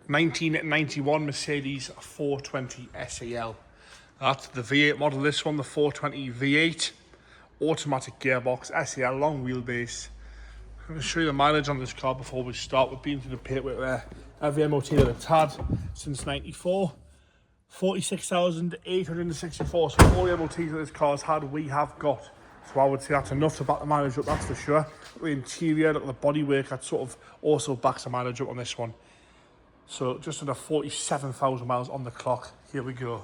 1991 Mercedes 420 SEL. That's the V8 model, this one, the 420 V8. Automatic gearbox, SEL, long wheelbase. I'm going to show you the mileage on this car before we start. We've been through the paperwork there. Every MOT that it's had since 94. 46,864. So all the MOTs that this car's had, we have got. So I would say that's enough to back the mileage up, that's for sure. Look at the interior, look at the bodywork, that sort of also backs the mileage up on this one. So just under 47,000 miles on the clock. Here we go.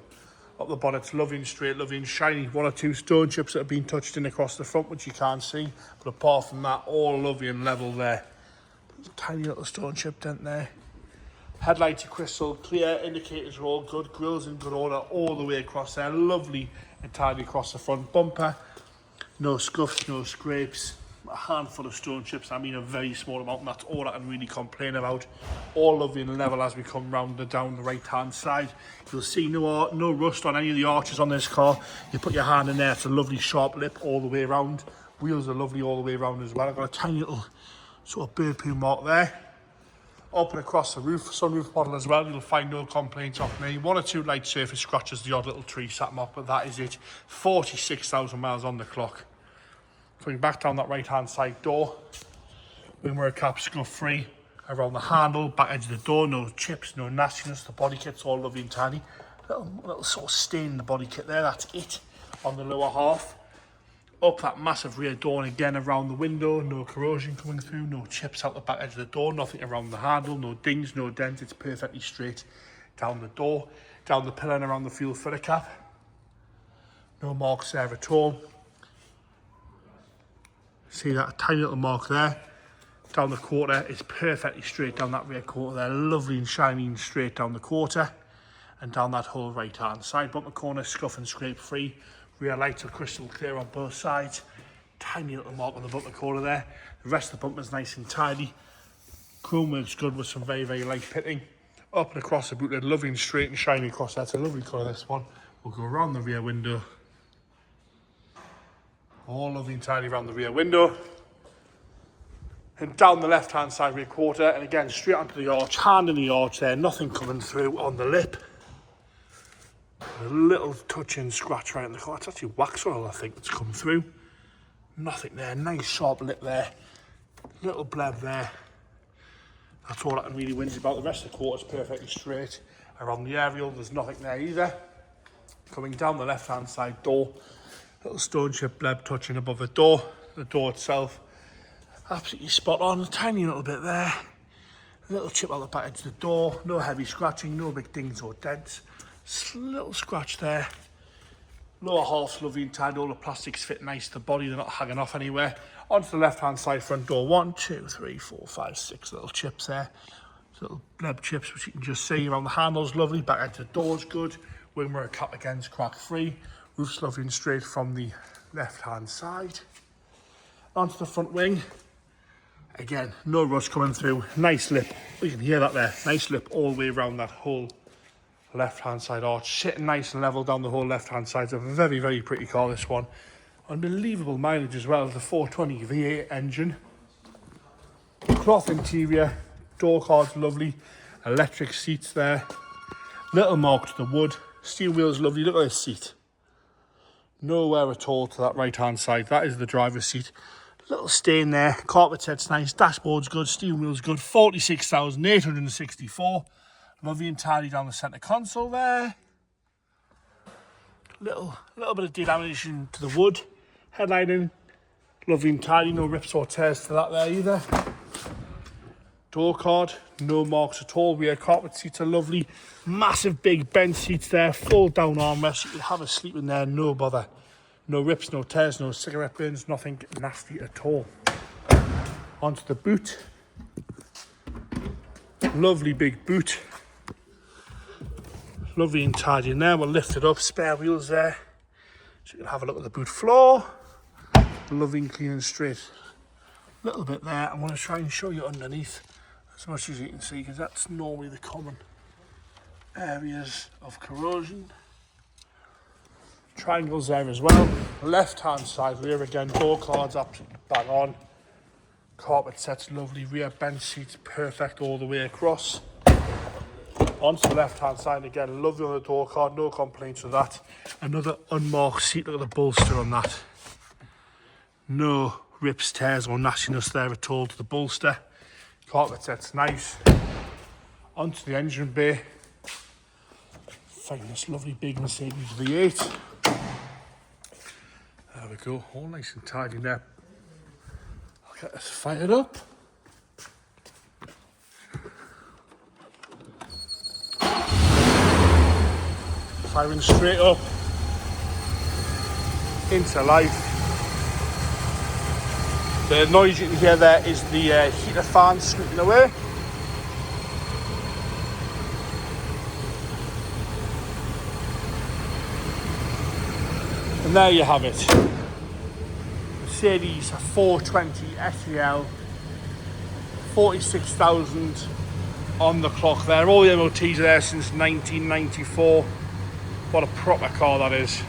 Up the bonnet's lovely and straight, lovely and shiny. One or two stone chips that have been touched in across the front, which you can't see. But apart from that, all lovely and level there. There's a tiny little stone chip dent there. Headlights are crystal clear, indicators are all good, grills in good order all the way across there. Lovely and tidy across the front bumper. No scuffs, no scrapes. A handful of stone chips, I mean a very small amount, and that's all I can really complain about. All lovely and level as we come round and down the right hand side. You'll see no rust on any of the arches on this car. You put your hand in there, it's a lovely sharp lip all the way around. Wheels are lovely all the way around as well. I've got a tiny little sort of bird poo mark there. Up and across the roof, sunroof model as well. You'll find no complaints off me. One or two light surface scratches, the odd little tree sat mark, but that is it. 46,000 miles on the clock. Going back down that right hand side door, wingmirror cap scuff free around the handle, back edge of the door, no chips, no nastiness. The body kit's all lovely and tiny. Little sort of stain in the body kit there, that's it on the lower half. Up that massive rear door, and again around the window, no corrosion coming through, no chips out the back edge of the door, nothing around the handle, no dings, no dents. It's perfectly straight down the door, down the pillar and around the fuel filter cap. No marks there at all. See that tiny little mark there? Down the quarter, it's perfectly straight down that rear quarter there. Lovely and shiny and straight down the quarter. And down that whole right hand side. Bumper corner, scuff and scrape free. Rear lights are crystal clear on both sides. Tiny little mark on the bumper corner there. The rest of the bumper's nice and tidy. Chrome works good with some very, very light pitting. Up and across the boot lid, lovely and straight and shiny across there. It's a lovely colour, this one. We'll go around the rear window. All lovely and tidy around the rear window. And down the left hand side rear quarter, and again straight onto the arch, hand in the arch there, nothing coming through on the lip. A little touch and scratch right in the car. It's actually wax oil, I think, that's come through. Nothing there, nice sharp lip there. Little bleb there. That's all I can really whinge about. The rest of the quarter's perfectly straight. Around the aerial, there's nothing there either. Coming down the left hand side door, little stone chip bleb touching above the door itself, absolutely spot on. A tiny little bit there, a little chip on the back edge of the door, no heavy scratching, no big dings or dents, just a little scratch there. Lower half's lovely and tidy, all the plastics fit nice to the body, they're not hanging off anywhere. Onto the left hand side front door, 1, 2, 3, 4, 5, 6 little chips there, little bleb chips which you can just see around the handles, lovely. Back edge of the door's good, wingmirror cap again's crack free. Roof's lovely and straight from the left hand side. Onto the front wing. Again, no rust coming through. Nice lip. You can hear that there. Nice lip all the way around that whole left hand side arch. Sitting nice and level down the whole left hand side. It's a very, very pretty car, this one. Unbelievable mileage as well. The 420 V8 engine. Cloth interior. Door card's lovely. Electric seats there. Little mark to the wood. Steel wheels lovely. Look at this seat. Nowhere at all to that right hand side. That is the driver's seat. Little stain there. Carpet set's nice. Dashboard's good. Steering wheel's good. 46,864. Lovely and tidy down the centre console there. Little bit of delamination to the wood. Headlining. Lovely and tidy. No rips or tears to that there either. Door card. No marks at all. Rear carpet seats are lovely. Massive big bench seats there. Full down armrest. You can have a sleep in there. No bother. No rips, no tears, no cigarette burns. Nothing nasty at all. Onto the boot. Lovely big boot. Lovely and tidy in there. We'll lift it up. Spare wheels there. So you can have a look at the boot floor. Lovely and clean and straight. A little bit there. I'm going to try and show you underneath as much as you can see, because that's normally the common areas of corrosion. Triangles there as well. Left hand side rear again. Door cards absolutely bang on. Carpet set's lovely. Rear bench seats perfect all the way across. Onto the left hand side again, lovely on the door card, no complaints with that. Another unmarked seat, look at the bolster on that. No rips, tears or nastiness there at all to the bolster. Carpet set's nice. Onto the engine bay. Find this lovely big Mercedes V8. There we go, all nice and tidy there. I'll get this fired up. Firing straight up into life. The noise you can hear there is the heater fan squeaking away. And there you have it. Mercedes 420 SEL, 46,000 on the clock there. All the MOTs are there since 1994. What a proper car that is.